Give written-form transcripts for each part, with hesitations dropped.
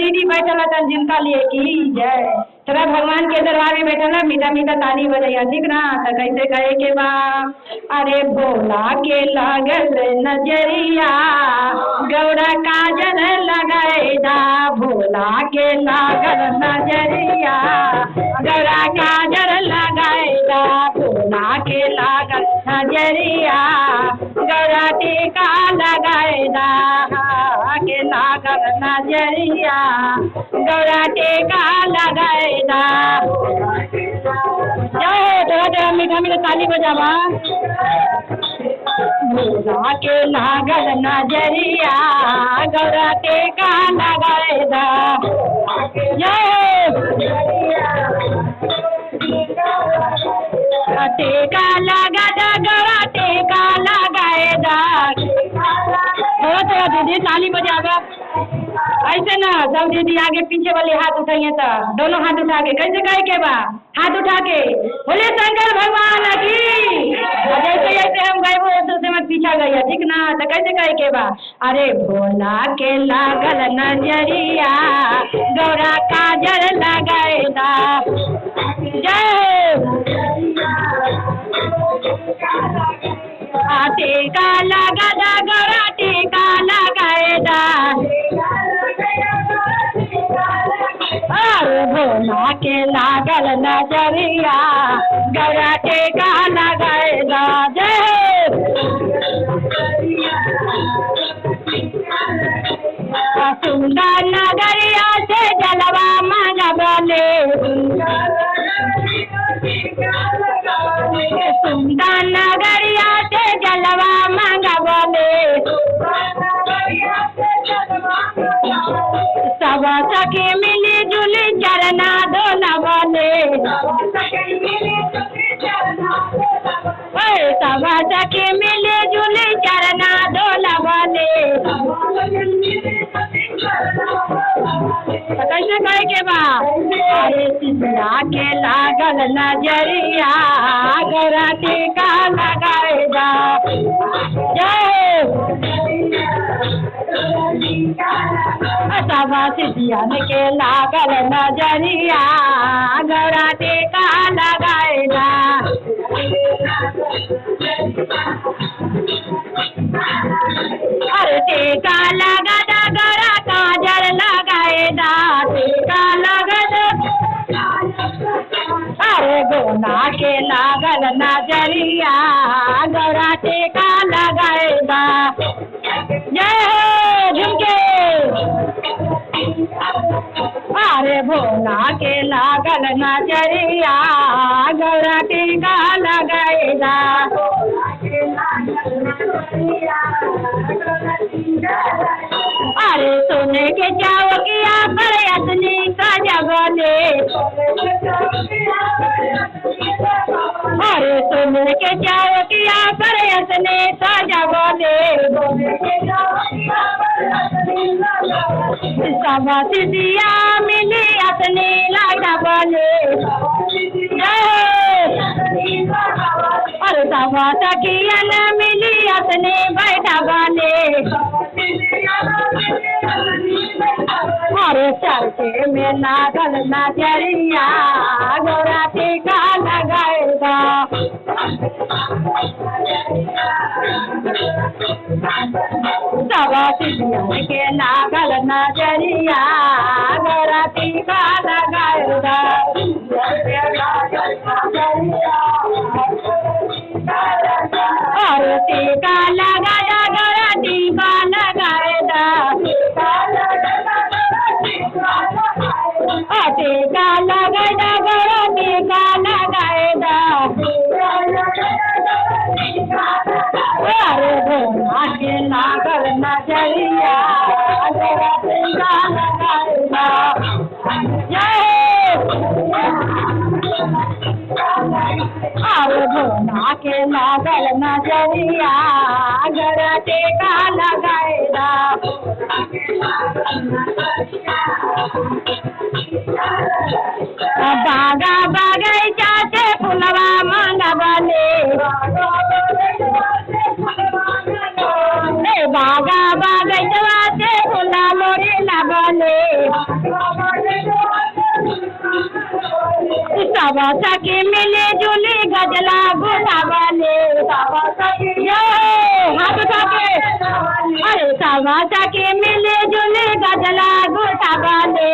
दीदी बैठल तन जिनका लिए की जय। तोरा भगवान के दरबार में बैठल मीठा मीठा ताली बजैया ठीक ना। तो कैसे कहे के बा अरे भोला के लागल नजरिया गौरा काजल लगाएदा भोला के लागल नजरिया गौरा काजल लगाएदा भोला के लागल नजरिया गौरा टीका लगाएदा के लागल नजरिया गौरा टीका लगाएदा। जाओ थोड़ा मीठा मीठा ताली बजावा। भोला के लागल नजरिया गौरा टीका लगाएदा। टीका लगाएदा गौरा टीका लगाएदा। थोड़ा थोड़ा दीदी ताली बजावा। ऐसे ना सब दीदी आगे पीछे वाले हाथ उठाइए तो दोनों हाथ उठा के कैसे कहे के बा हाथ उठा के बोले शंकर भगवान की। जैसे जैसे हम गए वो ऐसे मत पीछा गया ठीक ना। तो कैसे कहे के बा अरे भोला के लागल नजरिया गौरा काजल लगाएदा। जय टीका लगादा गौरा टीका लगाएदा। भोला के लागल नजरिया गौरा टीका लगाएदा। जय सुंदर नगरिया से जलवा मंगवले सुंदर नगरिया से जलवा मंगवले सब सखी मिली जुली चरना डोलवले सब सखी मिली जुली चरना डोलवले। कैसे कहे के बा अरे सिंधिया के लागल नजरिया गौरा टीका लगाएदा। जय सब सिंधियन के लागल नजरिया गौरा टीका लगाएदा। अरे टीका लगादा गौरा काजल लगाएदा टीका लगादा। अरे गोना के लागल नजरिया गौरा टीका लगाएदा। जय हो झुमके। अरे भोला के लागल नजरिया गौरा टीका लगाएदा। अरे सोने के चौकिया पर असली सजवले अरे सोने के चौकिया पर असली सजवले सब सिदिया मिली असली लगवले। अरे सब सखियन मिली असली बैठवले अरे चरखे में लागल नजरिया गौरा टीका लगाएदा। सब सिदियन के लागल नजरिया गौरा टीका लगाएदा। अरे टीका लगादा गौरा टीका लगाएदा। टीका लगादा गौरा टीका लगाएदा। अरे भोला के लागल नजरिया गौरा टीका लगाएदा। जय अरे भोला के लागल नजरिया गौरा टीका लगाएदा। बागा बगैचा से फुलवा मंगवले बागा बगैचा से फुला मोरी लगल वाले सब सखी मिले जुली गजला गोटा वाले हाथ उठा के अरे सब सखी मिले जुली गजला गोटा वाले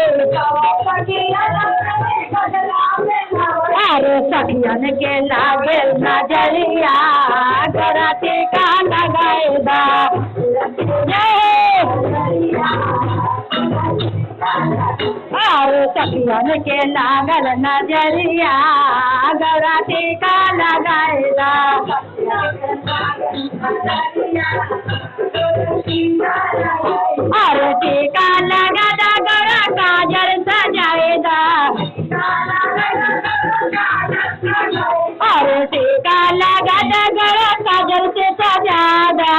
अरे सखियन के लागे नजरिया गराती का लगाएगा और सखियन के लागल नजरिया गराती का लगाएगा और टीका लगा गरा काजल सजाएगा और टीका लगा गरा काजल से सजादा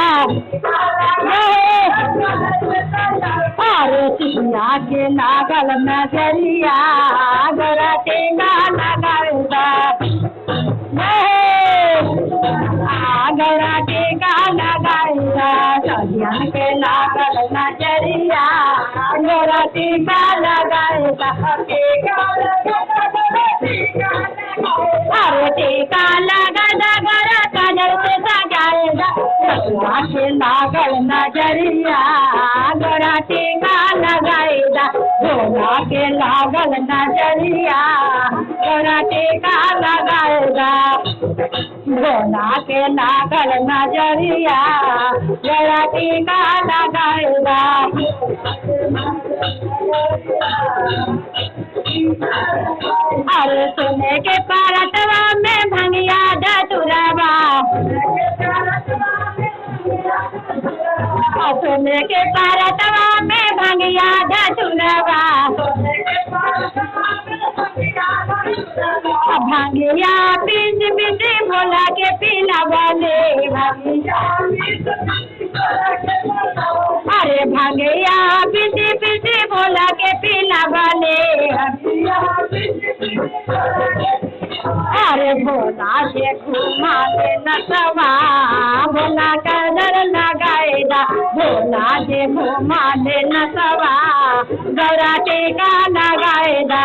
और सिया के लागल नजरिया गरा टीका लगाएगा गरा टीका लगाएगा सखियन के लागल नजरिया गरा टीका लगाएगा अरे टीका लगा गरा काजल से सजाएगा सखिया के लागल नजरिया गरा टीका लगाएगा भोला के लागल नजरिया गरा टीका लगाएगा भोला के लागल नजरिया गरा टीका लगाएगा अरे सुने के पारतवा में भंगिया धतुरवा सुने के पारतवा में भंगिया धतुरवा भंगिया बीच बीच भोला के पीला वाले अरे भंगिया बीच बीच भोला के पीला वाले अरे भोला के घुमा के नसवा भोला का दर लगाएगा भोला के घुमा दे नसवा गौरा टीका लगाएगा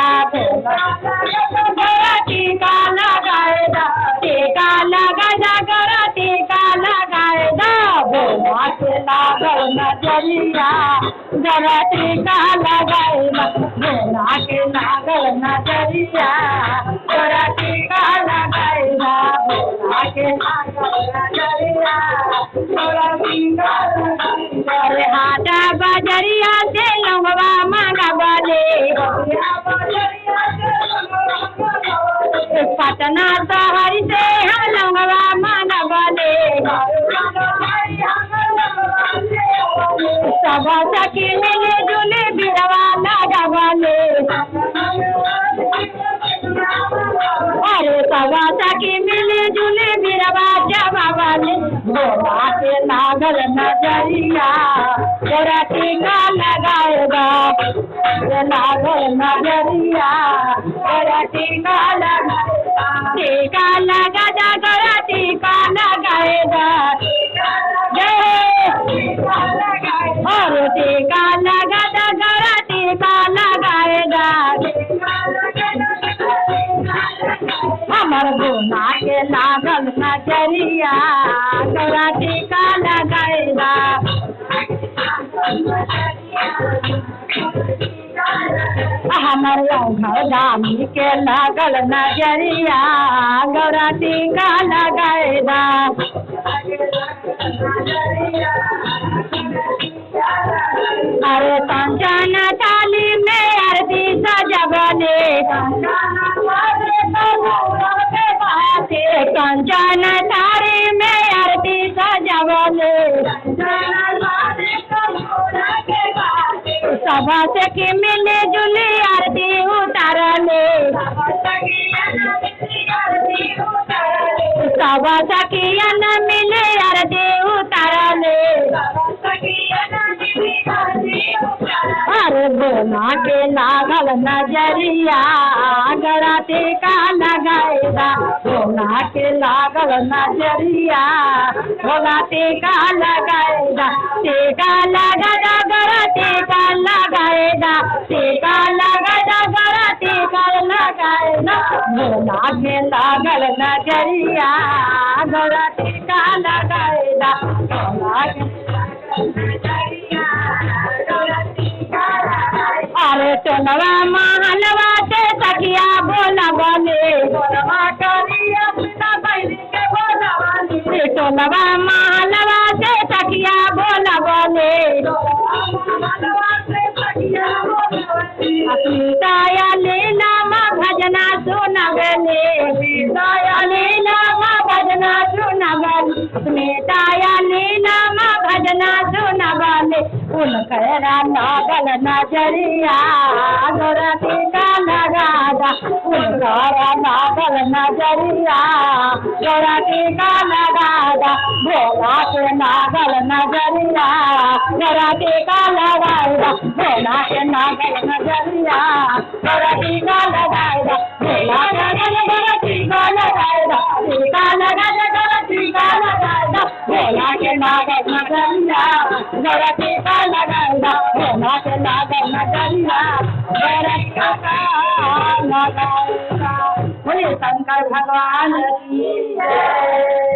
गौरा टीका लगाएगा टीका लगाएगा गौरा टीका लगाएगा भोला के लागल नजरिया गौरा टीका लगाएगा भोला के लागल नजरिया गौरा टीका लगाएगा भोला के लागल नजरिया गौरा टीका लगाएगा अरे हाथा बजरिया से लंगवा मांगा वाले पटना शहर से हम लंगवा मांगा वाले सब सखी मिले जुले बिरवा लगा वाले अरे सब सखी मिले जुले बिरवा जवा वाले भोला के लागल नजरिया गौरा टीका लगाएगा लागल नजरिया गौरा टीका लगाएगा टीका लगा गौरा टीका लगाएगा और टीका लगा गौरा टीका लगाएगा हमर भोला के लागल नजरिया गौरा टीका लगाएगा हमर घरदानी के लागल नजरिया गौरा टीका लगाएगा अरे कंचन थाली में आरती सजवले कंचन थाली में आरती सजवले सब सखी मिले जुली आरती उतारले सब सखियन मिले आरती उतारले अरे भोला के लागल नजरिया गौरा टीका लगाएगा भोला के लागल नजरिया भोला टीका लगाएगा टीका लगा गौरा टीका लगाएगा भोला के लागल नजरिया गौरा टीका लगाएदा भोला के नजरिया गौरा टीका लगाएदा। अरे टोलवा महलवा से सखिया बोला बने बोलवा करिया बिना बैल के बोला बने टोलवा महलवा से सखिया बोला बने दया लीला माँ भजना सुनगले दया लीला माँ भजना सुनगले दया लीला माँ भजना सुनगले उनकरा लागल नजरिया गौरा टीका लगादा उनकरा लागल नजरिया गौरा टीका लगादा भोला के लागल नजरिया गौरा टीका लगादा भोला के लागल नजरिया गौरा टीका लगादा भोला के टीका लगादा टीका लगादा गौरा टीका लगादा भोला के लागल नजरिया गौरा टीका लगादा भोला के लागल नजरिया गौरा टीका लगादा। बोले शंकर भगवान की जय।